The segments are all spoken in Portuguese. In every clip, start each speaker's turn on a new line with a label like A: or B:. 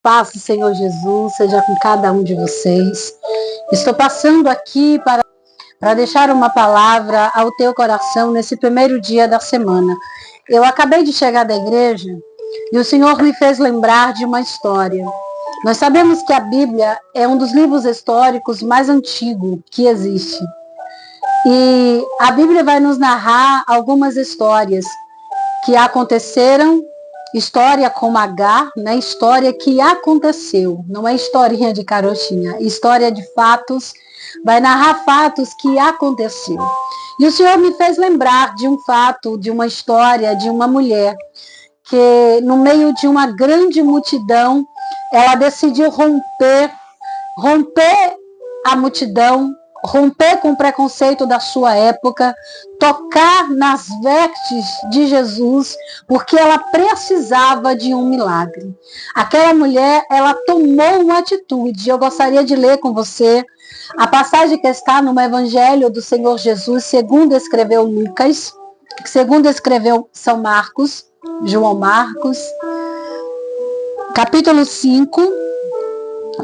A: paz do Senhor Jesus seja com cada um de vocês. Estou passando aqui para deixar uma palavra ao teu coração nesse primeiro dia da semana. Eu acabei de chegar da igreja e o Senhor me fez lembrar de uma história. Nós sabemos que a Bíblia é um dos livros históricos mais antigos que existe. E a Bíblia vai nos narrar algumas histórias que aconteceram, história com H, né? História que aconteceu, não é historinha de carochinha, história de fatos, vai narrar fatos que aconteceu. E o Senhor me fez lembrar de um fato, de uma história de uma mulher que no meio de uma grande multidão, ela decidiu romper a multidão, romper com o preconceito da sua época, tocar nas vestes de Jesus, porque ela precisava de um milagre. Aquela mulher, ela tomou uma atitude. Eu gostaria de ler com você a passagem que está no Evangelho do Senhor Jesus, segundo escreveu Lucas, segundo escreveu São Marcos, João Marcos, capítulo 5,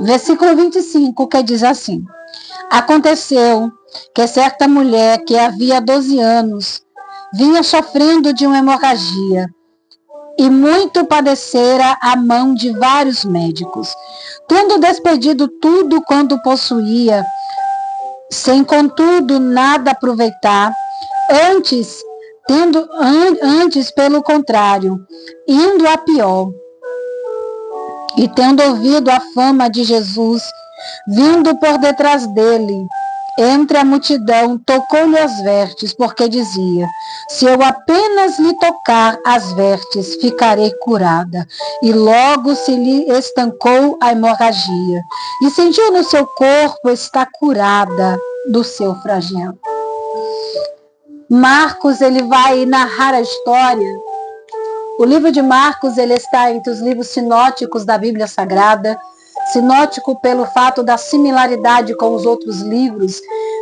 A: versículo 25, que diz assim: aconteceu que certa mulher que havia 12 anos vinha sofrendo de uma hemorragia e muito padecera a mão de vários médicos, tendo despedido tudo quanto possuía, sem contudo nada aproveitar, antes pelo contrário, indo a pior. E tendo ouvido a fama de Jesus, vindo por detrás dele, entre a multidão, tocou-lhe as vestes, porque dizia: se eu apenas lhe tocar as vestes, ficarei curada. E logo se lhe estancou a hemorragia, e sentiu no seu corpo estar curada do seu flagelo. Marcos, ele vai narrar a história. O livro de Marcos, ele está entre os livros sinóticos da Bíblia Sagrada, sinótico pelo fato da similaridade com os outros livros.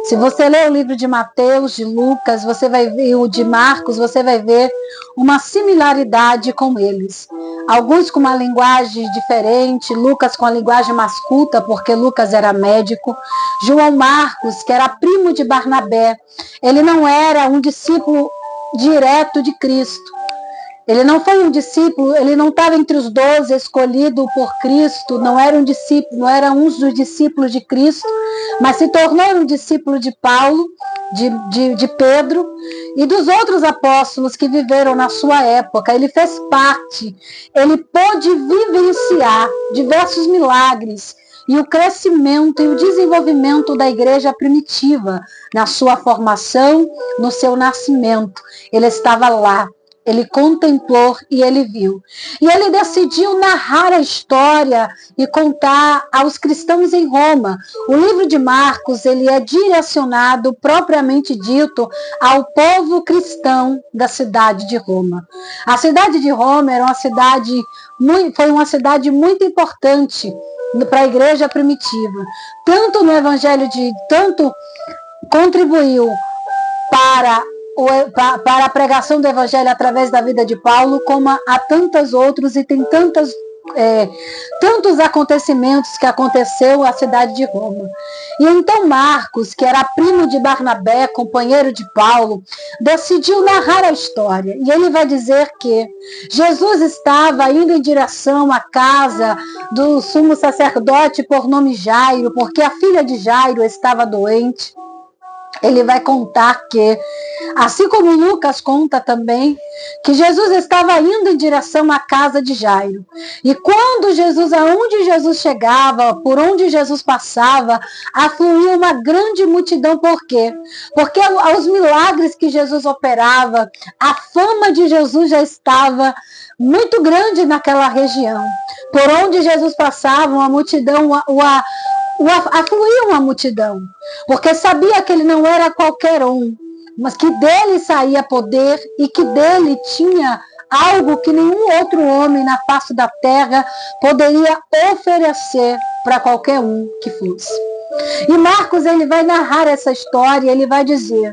A: Se você ler o livro de Mateus, de Lucas, você vai ver o de Marcos, você vai ver uma similaridade com eles. Alguns com uma linguagem diferente, Lucas com a linguagem mais culta, porque Lucas era médico. João Marcos, que era primo de Barnabé, ele não era um discípulo direto de Cristo. Ele não foi um discípulo, ele não estava entre os 12 escolhido por Cristo, não era um discípulo, não era um dos discípulos de Cristo, mas se tornou um discípulo de Paulo, de Pedro e dos outros apóstolos que viveram na sua época. Ele fez parte, ele pôde vivenciar diversos milagres e o crescimento e o desenvolvimento da igreja primitiva, na sua formação, no seu nascimento. Ele estava lá. Ele contemplou e ele viu. E ele decidiu narrar a história e contar aos cristãos em Roma. O livro de Marcos, ele é direcionado, propriamente dito, ao povo cristão da cidade de Roma. A cidade de Roma era foi uma cidade muito importante para a igreja primitiva. Tanto no evangelho tanto contribuiu para a pregação do Evangelho através da vida de Paulo, como a tantos outros, e tem tantos acontecimentos que aconteceu na cidade de Roma. E então Marcos, que era primo de Barnabé, companheiro de Paulo, decidiu narrar a história. E ele vai dizer que Jesus estava indo em direção à casa do sumo sacerdote por nome Jairo, porque a filha de Jairo estava doente. Ele vai contar que, assim como Lucas conta também, que Jesus estava indo em direção à casa de Jairo. E quando aonde Jesus chegava, por onde Jesus passava, afluía uma grande multidão. Por quê? Porque aos milagres que Jesus operava, a fama de Jesus já estava muito grande naquela região. Por onde Jesus passava, uma multidão, afluía uma multidão, porque sabia que ele não era qualquer um, mas que dele saía poder e que dele tinha algo que nenhum outro homem na face da terra poderia oferecer para qualquer um que fosse. E Marcos, ele vai narrar essa história, ele vai dizer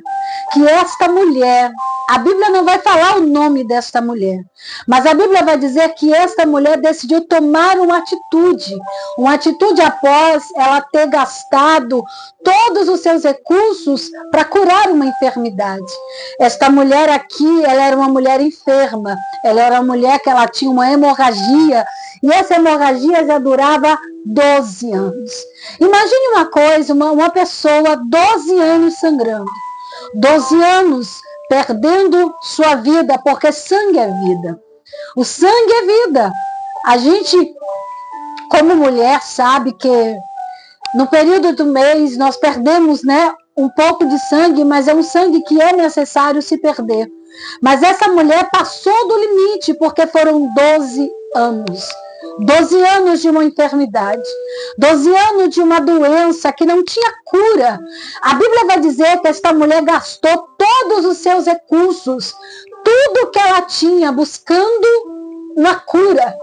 A: que esta mulher, a Bíblia não vai falar o nome desta mulher, mas a Bíblia vai dizer que esta mulher decidiu tomar uma atitude após ela ter gastado todos os seus recursos para curar uma enfermidade. Esta mulher aqui, ela era uma mulher enferma, ela era uma mulher que ela tinha uma hemorragia, e essa hemorragia já durava 12 anos. Imagine uma coisa, uma pessoa 12 anos sangrando, 12 anos perdendo sua vida, porque sangue é vida. O sangue é vida. A gente, como mulher, sabe que no período do mês nós perdemos, um pouco de sangue, mas é um sangue que é necessário se perder. Mas essa mulher passou do limite, porque foram 12 anos. 12 anos de uma enfermidade, 12 anos de uma doença que não tinha cura. A Bíblia vai dizer que esta mulher gastou todos os seus recursos, tudo que ela tinha, buscando uma cura,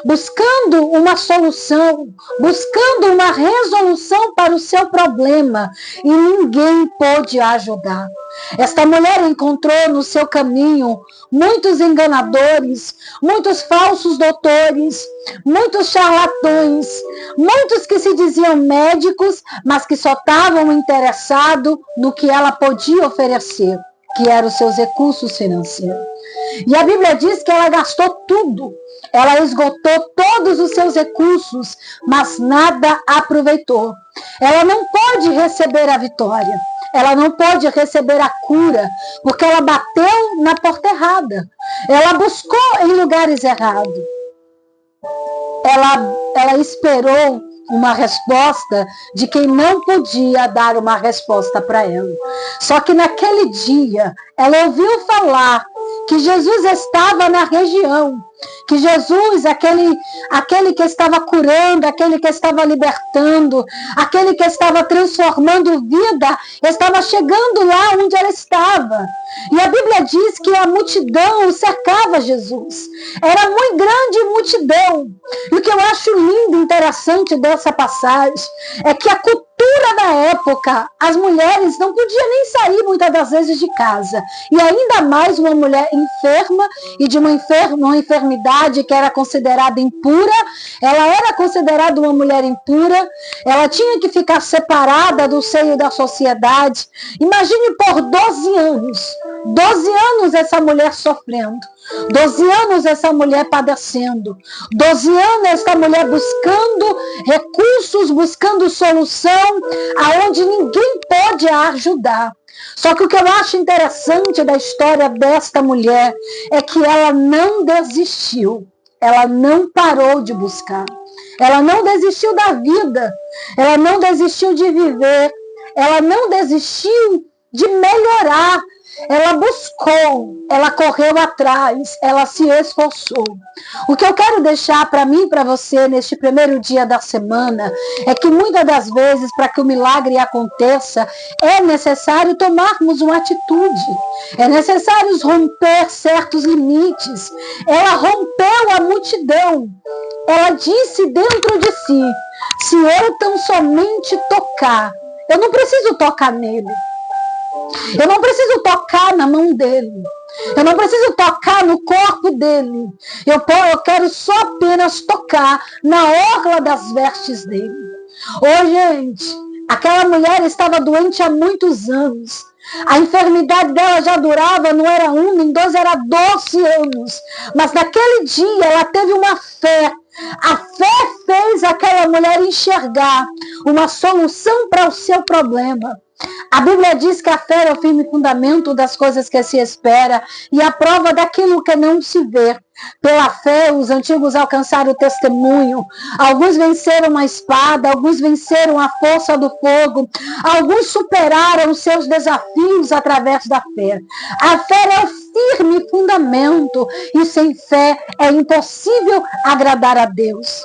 A: buscando uma solução, buscando uma resolução para o seu problema, e ninguém pôde ajudar. Esta mulher encontrou no seu caminho muitos enganadores, muitos falsos doutores, muitos charlatões, muitos que se diziam médicos, mas que só estavam interessados no que ela podia oferecer, que eram os seus recursos financeiros. E a Bíblia diz que ela gastou tudo, ela esgotou todos os seus recursos, mas nada aproveitou. Ela não pôde receber a vitória, ela não pôde receber a cura, porque ela bateu na porta errada, ela buscou em lugares errados, ela esperou uma resposta de quem não podia dar uma resposta para ela. Só que naquele dia, ela ouviu falar que Jesus estava na região, que Jesus, aquele que estava curando, aquele que estava libertando, aquele que estava transformando vida, estava chegando lá onde ela estava. E a Bíblia diz que a multidão cercava Jesus. Era muito grande multidão. E o que eu acho lindo e interessante dessa passagem é que a cultura da época, as mulheres não podiam nem sair muitas das vezes de casa. E ainda mais uma mulher enferma e de uma enfermidade que era considerada impura. Ela era considerada uma mulher impura. Ela tinha que ficar separada do seio da sociedade. Imagine por 12 anos. 12 anos essa mulher sofrendo. 12 anos essa mulher padecendo. 12 anos essa mulher buscando recursos, buscando solução, aonde ninguém pode a ajudar. Só que o que eu acho interessante da história desta mulher é que ela não desistiu. Ela não parou de buscar. Ela não desistiu da vida. Ela não desistiu de viver. Ela não desistiu de melhorar. Ela buscou, ela correu atrás, ela se esforçou. O que eu quero deixar para mim e para você neste primeiro dia da semana é que muitas das vezes, para que o milagre aconteça, é necessário tomarmos uma atitude. É necessário romper certos limites. Ela rompeu a multidão. Ela disse dentro de si, se eu tão somente tocar, eu não preciso tocar nele. Eu não preciso tocar na mão dele. Eu não preciso tocar no corpo dele. Eu quero só apenas tocar na orla das vestes dele. Gente, aquela mulher estava doente há muitos anos. A enfermidade dela já durava, não era 1 nem 2, era 12 anos. Mas naquele dia ela teve uma fé. A fé fez aquela mulher enxergar uma solução para o seu problema. A Bíblia diz que a fé é o firme fundamento das coisas que se espera e a prova daquilo que não se vê. Pela fé, os antigos alcançaram o testemunho. Alguns venceram a espada, alguns venceram a força do fogo, alguns superaram os seus desafios através da fé. A fé é o firme fundamento e sem fé é impossível agradar a Deus.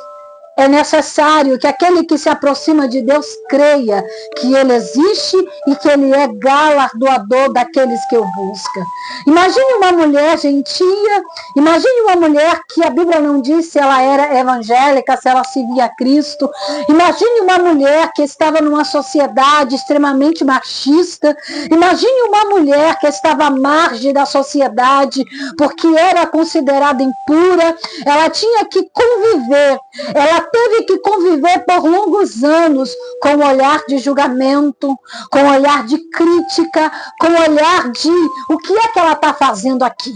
A: É necessário que aquele que se aproxima de Deus creia que Ele existe e que Ele é galardoador daqueles que o buscam. Imagine uma mulher gentia, imagine uma mulher que a Bíblia não diz se ela era evangélica, se ela seguia a Cristo. Imagine uma mulher que estava numa sociedade extremamente machista. Imagine uma mulher que estava à margem da sociedade porque era considerada impura. Ela tinha que conviver, ela teve que conviver por longos anos com o olhar de julgamento, com o olhar de crítica, com o olhar de o que é que ela está fazendo aqui?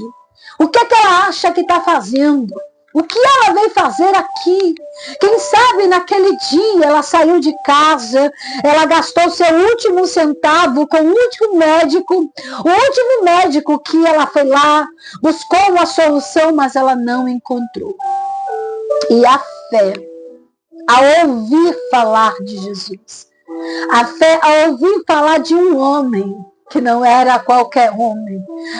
A: O que é que ela acha que está fazendo? O que ela veio fazer aqui? Quem sabe naquele dia ela saiu de casa, ela gastou seu último centavo com o último médico que ela foi lá, buscou uma solução, mas ela não encontrou. E a fé, ao ouvir falar de Jesus, a fé ao ouvir falar de um homem, que não era qualquer homem,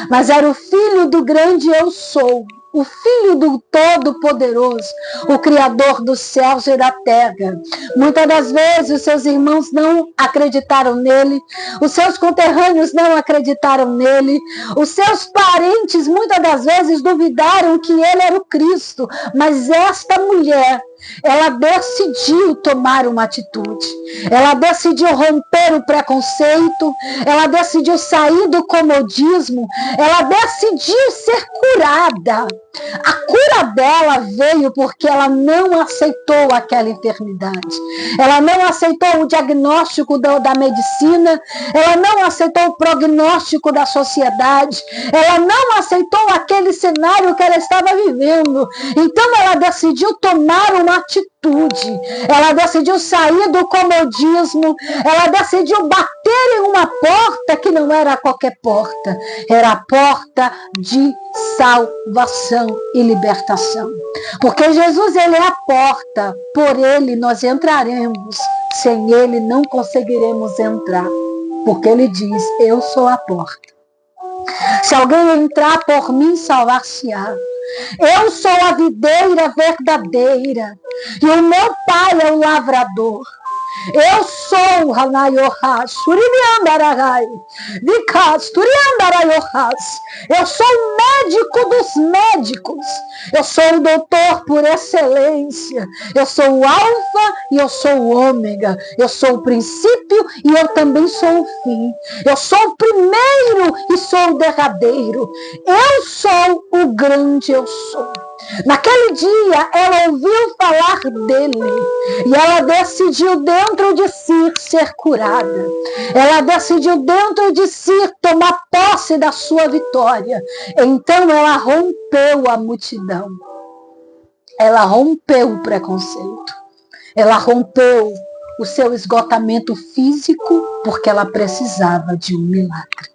A: mas era o Filho do grande Eu Sou, o Filho do Todo-Poderoso, o Criador dos céus e da terra. Muitas das vezes os seus irmãos não acreditaram nele, os seus conterrâneos não acreditaram nele, os seus parentes muitas das vezes duvidaram que ele era o Cristo, mas esta mulher, ela decidiu tomar uma atitude, ela decidiu romper o preconceito, ela decidiu sair do comodismo, ela decidiu ser curada. A cura dela veio porque ela não aceitou aquela enfermidade, ela não aceitou o diagnóstico da medicina, ela não aceitou o prognóstico da sociedade, ela não aceitou aquele cenário que ela estava vivendo. Então ela decidiu tomar uma atitude, ela decidiu sair do comodismo, ela decidiu bater em uma porta que não era qualquer porta, era a porta de salvação e libertação. Porque Jesus, ele é a porta, por ele nós entraremos, sem ele não conseguiremos entrar, porque ele diz, eu sou a porta. Se alguém entrar por mim, salvar-se-á. Eu sou a videira verdadeira e o meu pai é o lavrador. Eu sou eu sou o médico dos médicos. Eu sou o doutor por excelência. Eu sou o alfa e eu sou o ômega. Eu sou o princípio e eu também sou o fim. Eu sou o primeiro e sou o derradeiro. Eu sou o grande eu sou. Naquele dia ela ouviu falar dele e ela decidiu dentro de si ser curada. Ela decidiu dentro de si tomar posse da sua vitória. Então ela rompeu a multidão. Ela rompeu o preconceito. Ela rompeu o seu esgotamento físico porque ela precisava de um milagre.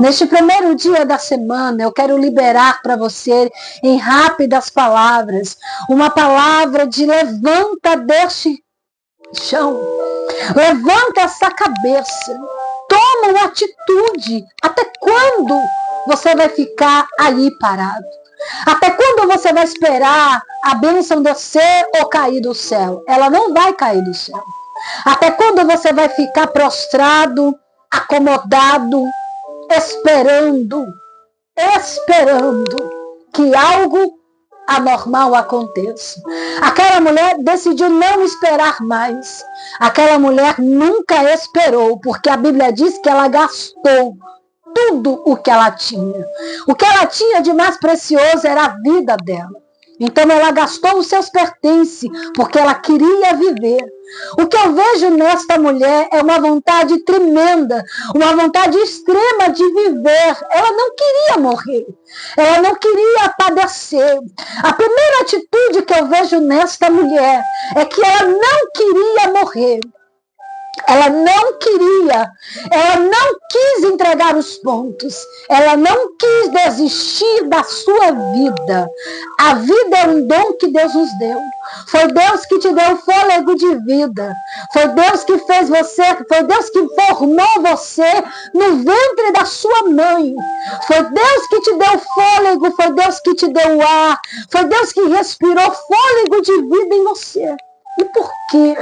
A: Neste primeiro dia da semana, eu quero liberar para você, em rápidas palavras, uma palavra de levanta deste chão, levanta essa cabeça, toma uma atitude. Até quando você vai ficar ali parado? Até quando você vai esperar a bênção descer ou cair do céu? Ela não vai cair do céu. Até quando você vai ficar prostrado, acomodado, esperando que algo anormal aconteça? Aquela mulher decidiu não esperar mais. Aquela mulher nunca esperou, porque a Bíblia diz que ela gastou tudo o que ela tinha. O que ela tinha de mais precioso era a vida dela. Então ela gastou os seus pertences, porque ela queria viver. O que eu vejo nesta mulher é uma vontade tremenda, uma vontade extrema de viver. Ela não queria morrer, ela não queria padecer. A primeira atitude que eu vejo nesta mulher é que ela não queria morrer. Ela não quis entregar os pontos, ela não quis desistir da sua vida. A vida é um dom que Deus nos deu. Foi Deus que te deu fôlego de vida. Foi Deus que fez você, foi Deus que formou você no ventre da sua mãe. Foi Deus que te deu fôlego, foi Deus que te deu ar, foi Deus que respirou fôlego de vida em você. E por que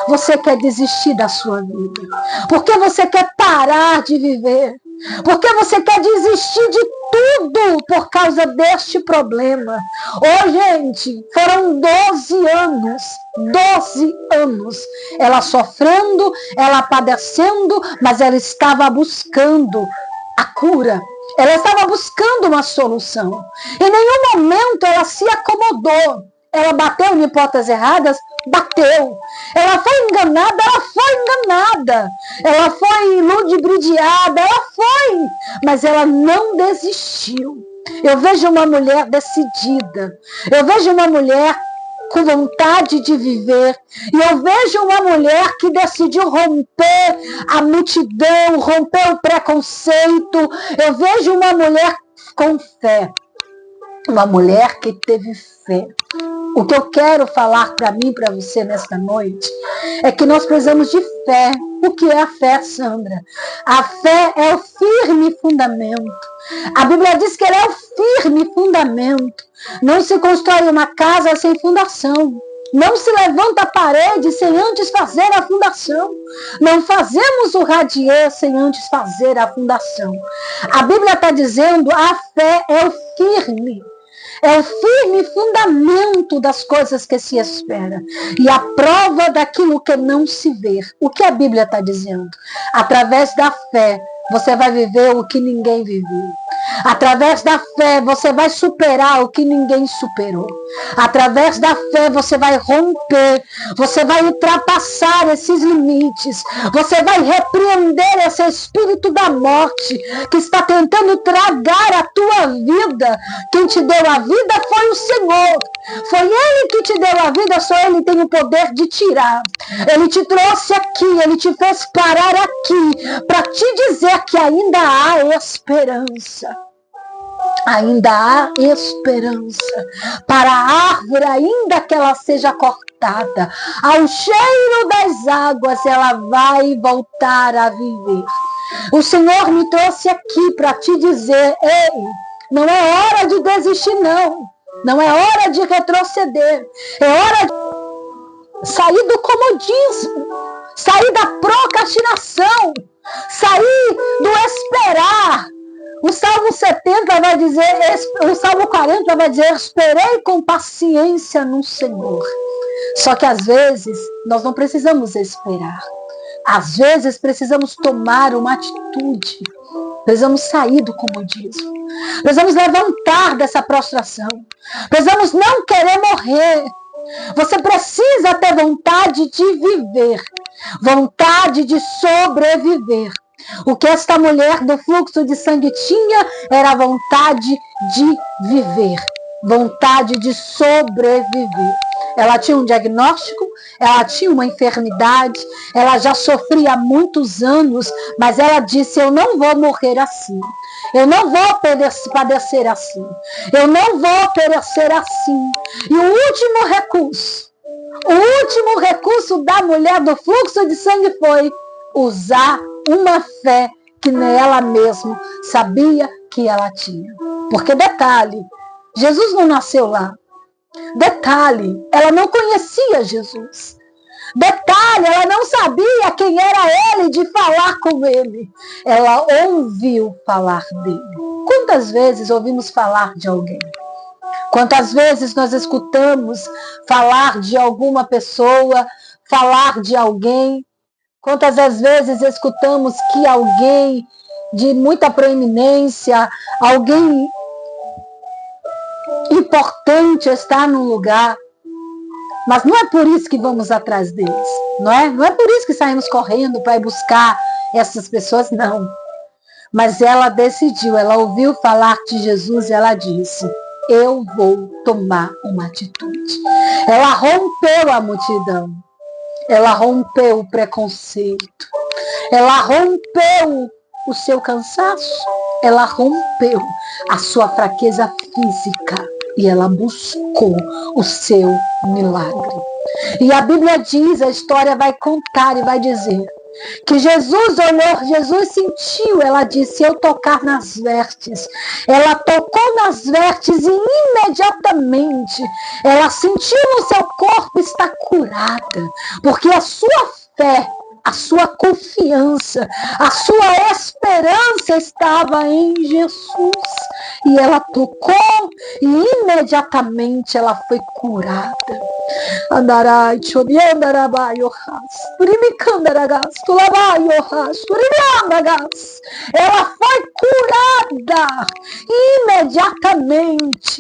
A: você quer desistir da sua vida? Por que você quer parar de viver? Por que você quer desistir de tudo por causa deste problema? Oh, gente, foram 12 anos. 12 anos. Ela sofrendo, ela padecendo, mas ela estava buscando a cura. Ela estava buscando uma solução. Em nenhum momento ela se acomodou. Ela bateu em portas erradas? Bateu. Ela foi enganada? Ela foi enganada. Ela foi ludibriada? Ela foi. Mas ela não desistiu. Eu vejo uma mulher decidida. Eu vejo uma mulher com vontade de viver. E eu vejo uma mulher que decidiu romper a multidão, romper o preconceito. Eu vejo uma mulher com fé. Uma mulher que teve fé. O que eu quero falar para mim, para você nesta noite, é que nós precisamos de fé. O que é a fé, Sandra? A fé é o firme fundamento. A Bíblia diz que ele é o firme fundamento. Não se constrói uma casa sem fundação. Não se levanta a parede sem antes fazer a fundação. Não fazemos o radier sem antes fazer a fundação. A Bíblia está dizendo, a fé é o firme. É o firme fundamento das coisas que se espera. E a prova daquilo que não se vê. O que a Bíblia está dizendo? Através da fé, você vai viver o que ninguém viveu. Através da fé, você vai superar o que ninguém superou. Através da fé, você vai romper. Você vai ultrapassar esses limites. Você vai repreender esse espírito da morte que está tentando tragar a tua vida. Quem te deu a vida foi o Senhor. Foi Ele que te deu a vida, só Ele tem o poder de tirar. Ele te trouxe aqui, Ele te fez parar aqui para te dizer que ainda há esperança. Ainda há esperança para a árvore, ainda que ela seja cortada. Ao cheiro das águas, ela vai voltar a viver. O Senhor me trouxe aqui para te dizer, ei, não é hora de desistir, não. Não é hora de retroceder. É hora de sair do comodismo, sair da procrastinação, sair do esperar. O Salmo 70 vai dizer, o Salmo 40 vai dizer, esperei com paciência no Senhor. Só que às vezes nós não precisamos esperar. Às vezes precisamos tomar uma atitude. Precisamos sair do comodismo. Precisamos levantar dessa prostração. Precisamos não querer morrer. Você precisa ter vontade de viver. Vontade de sobreviver. O que esta mulher do fluxo de sangue tinha era a vontade de viver. Vontade de sobreviver. Ela tinha um diagnóstico, ela tinha uma enfermidade, ela já sofria há muitos anos, mas ela disse, eu não vou morrer assim. Eu não vou padecer assim. Eu não vou perecer assim. E o último recurso da mulher do fluxo de sangue foi usar uma fé que nela mesma sabia que ela tinha. Porque detalhe, Jesus não nasceu lá. Detalhe, ela não conhecia Jesus. Detalhe, ela não sabia quem era ele de falar com ele. Ela ouviu falar dele. Quantas vezes ouvimos falar de alguém? Quantas vezes nós escutamos falar de alguma pessoa, falar de alguém? Quantas vezes escutamos que alguém de muita proeminência, alguém importante está num lugar, mas não é por isso que vamos atrás deles, não é? Não é por isso que saímos correndo para ir buscar essas pessoas, não. Mas ela decidiu, ela ouviu falar de Jesus e ela disse, eu vou tomar uma atitude. Ela rompeu a multidão, ela rompeu o preconceito, ela rompeu o seu cansaço, ela rompeu a sua fraqueza física e ela buscou o seu milagre. E a Bíblia diz, a história vai contar e vai dizer que Jesus olhou, Jesus sentiu, ela disse, eu tocar nas vestes. Ela tocou nas vestes e imediatamente ela sentiu no seu corpo estar curada, porque a sua fé, a sua confiança, a sua esperança estava em Jesus. E ela tocou e imediatamente ela foi curada. Andarai, choriandarabai, ohas, turimicandaragás, tulabai, ohas, turimiandagas. Ela foi curada imediatamente.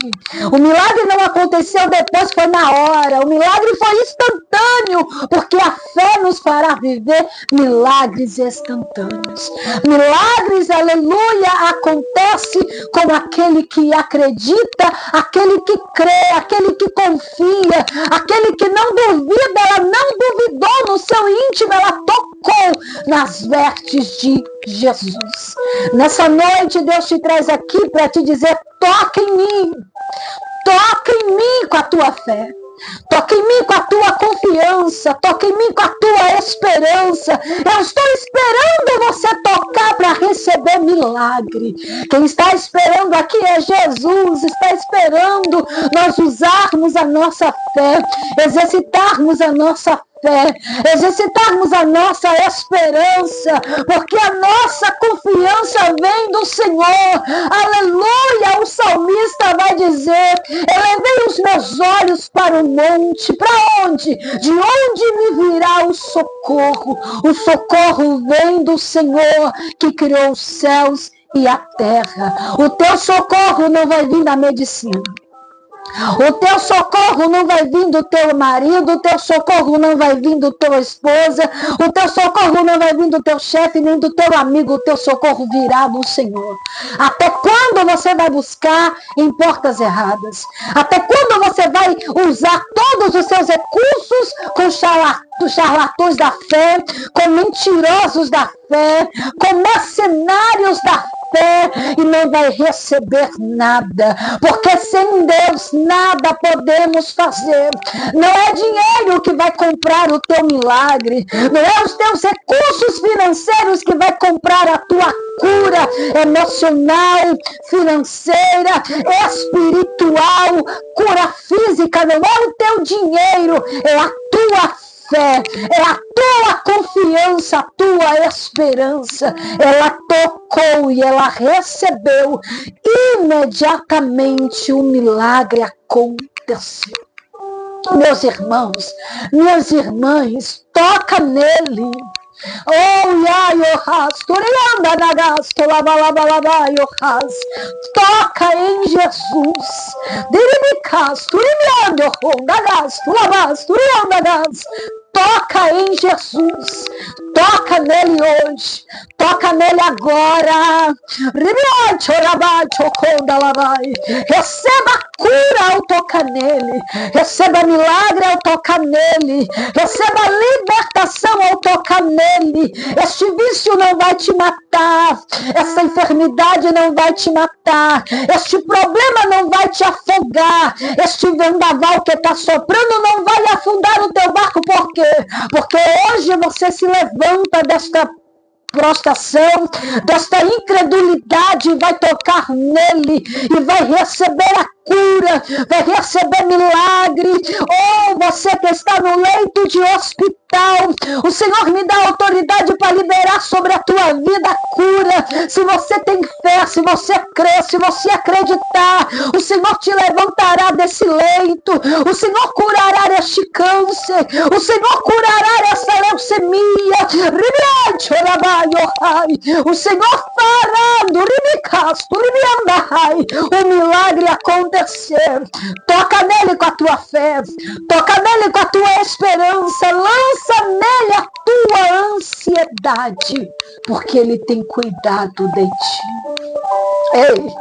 A: O milagre não aconteceu depois, foi na hora. O milagre foi instantâneo, porque a fé nos fará viver milagres instantâneos. Milagres, aleluia, acontece com aquele que acredita, aquele que crê, aquele que confia, aquele que não duvida. Ela não duvidou no seu íntimo, ela tocou nas vestes de Jesus. Nessa noite, Deus te traz aqui para te dizer, toca em mim com a tua fé. Toca em mim com a tua confiança, toca em mim com a tua esperança. Eu estou esperando você tocar para receber milagre. Quem está esperando aqui é Jesus, está esperando nós usarmos a nossa fé, exercitarmos a nossa fé, exercitarmos a nossa esperança, porque a nossa confiança vem do Senhor. Aleluia! O salmista vai dizer, elevei os meus olhos para o monte. Para onde? De onde me virá o socorro? O socorro vem do Senhor que criou os céus e a terra. O teu socorro não vai vir da medicina. O teu socorro não vai vir do teu marido, o teu socorro não vai vir do tua esposa, o teu socorro não vai vir do teu chefe, nem do teu amigo, o teu socorro virá do Senhor. Até quando você vai buscar em portas erradas? Até quando você vai usar todos os seus recursos com charlatões da fé, com mentirosos da fé, com mercenários da fé, e não vai receber nada, porque sem Deus nada podemos fazer. Não é dinheiro que vai comprar o teu milagre, não é os teus recursos financeiros que vai comprar a tua cura emocional, financeira, espiritual, cura física. Não é o teu dinheiro, é a tua fé, é a tua confiança, a tua esperança. Ela tocou e ela recebeu. Imediatamente o milagre aconteceu. Meus irmãos, minhas irmãs, toca nele. Oh, Yaiohas, Turianda Nagas, Tolabalabalabaios, toca em Jesus. Dirimikas, Turimiando, Nagas, Tulabas, Turiandagas. Toca em Jesus, toca nele hoje, toca nele agora. Receba cura ao tocar nele, receba milagre ao tocar nele, receba libertação ao tocar nele. Este vício não vai te matar, essa enfermidade não vai te matar, este problema não vai te afogar, este vendaval que está soprando não vai afundar o teu barco. Por quê? Porque hoje você se levanta desta prostração, desta incredulidade, vai tocar nele e vai receber a cura, vai receber milagre. Oh, você que está no leito de hospital, o Senhor me dá autoridade para liberar sobre a tua vida a cura. Se você tem fé, se você crê, se você acreditar, o Senhor te levantará desse leito, o Senhor curará este câncer, o Senhor curará essa leucemia, o Senhor fará o milagre acontecer. Toca nele com a tua fé, toca nele com a tua esperança, lança nele a tua ansiedade, porque ele tem cuidado de ti. Ei,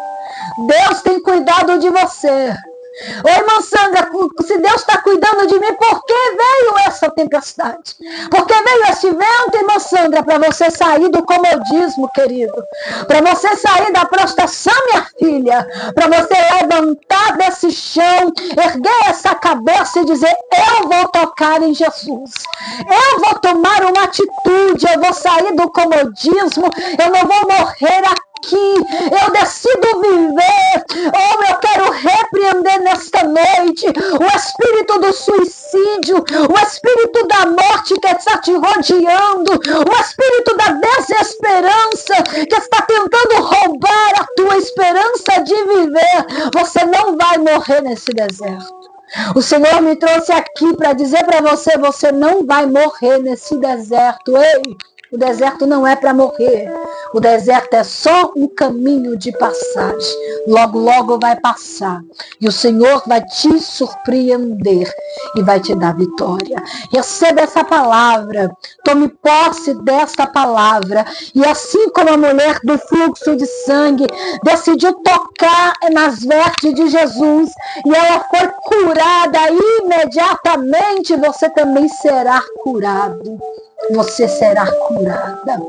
A: Deus tem cuidado de você. Ô, irmã Sandra, se Deus está cuidando de mim, por que veio essa tempestade? Por que veio esse vento, irmã Sandra? Para você sair do comodismo, querido. Para você sair da prostração, minha filha. Para você levantar desse chão, erguer essa cabeça e dizer: eu vou tocar em Jesus. Eu vou tomar uma atitude, eu vou sair do comodismo, eu não vou morrer aqui. Eu decido viver. Oh, eu quero repreender nesta noite o espírito do suicídio, o espírito da morte que está te rodeando, o espírito da desesperança que está tentando roubar a tua esperança de viver. Você não vai morrer nesse deserto. O Senhor me trouxe aqui para dizer para você: você não vai morrer nesse deserto. Ei, o deserto não é para morrer. O deserto é só um caminho de passagem. Logo, logo vai passar. E o Senhor vai te surpreender e vai te dar vitória. Receba essa palavra. Tome posse desta palavra. E assim como a mulher do fluxo de sangue decidiu tocar nas vestes de Jesus e ela foi curada imediatamente, você também será curado. Você será curada,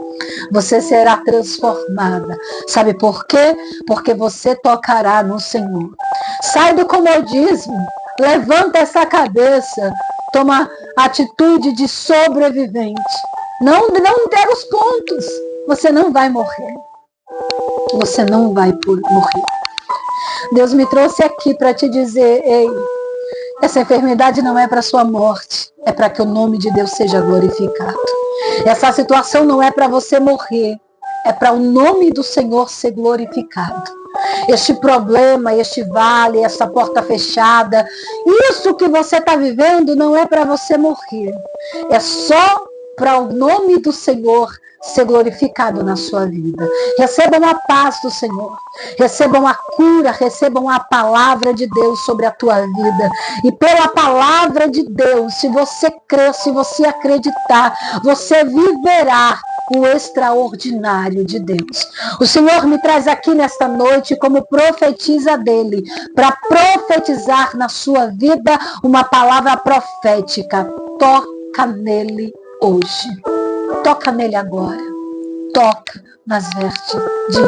A: você será transformada. Sabe por quê? Porque você tocará no Senhor. Sai do comodismo, levanta essa cabeça, toma atitude de sobrevivente. Não entrega os pontos, você não vai morrer. Você não vai morrer. Deus me trouxe aqui para te dizer: ei, essa enfermidade não é para sua morte, é para que o nome de Deus seja glorificado. Essa situação não é para você morrer, é para o nome do Senhor ser glorificado. Este problema, este vale, essa porta fechada, isso que você está vivendo não é para você morrer, é só para o nome do Senhor ser glorificado na sua vida. Recebam a paz do Senhor, recebam a cura, recebam a palavra de Deus sobre a tua vida. E pela palavra de Deus, se você crer, se você acreditar, você viverá o extraordinário de Deus. O Senhor me traz aqui nesta noite como profetiza dele, para profetizar na sua vida uma palavra profética. Toca nele hoje. Toca nele agora. Toca nas vestes de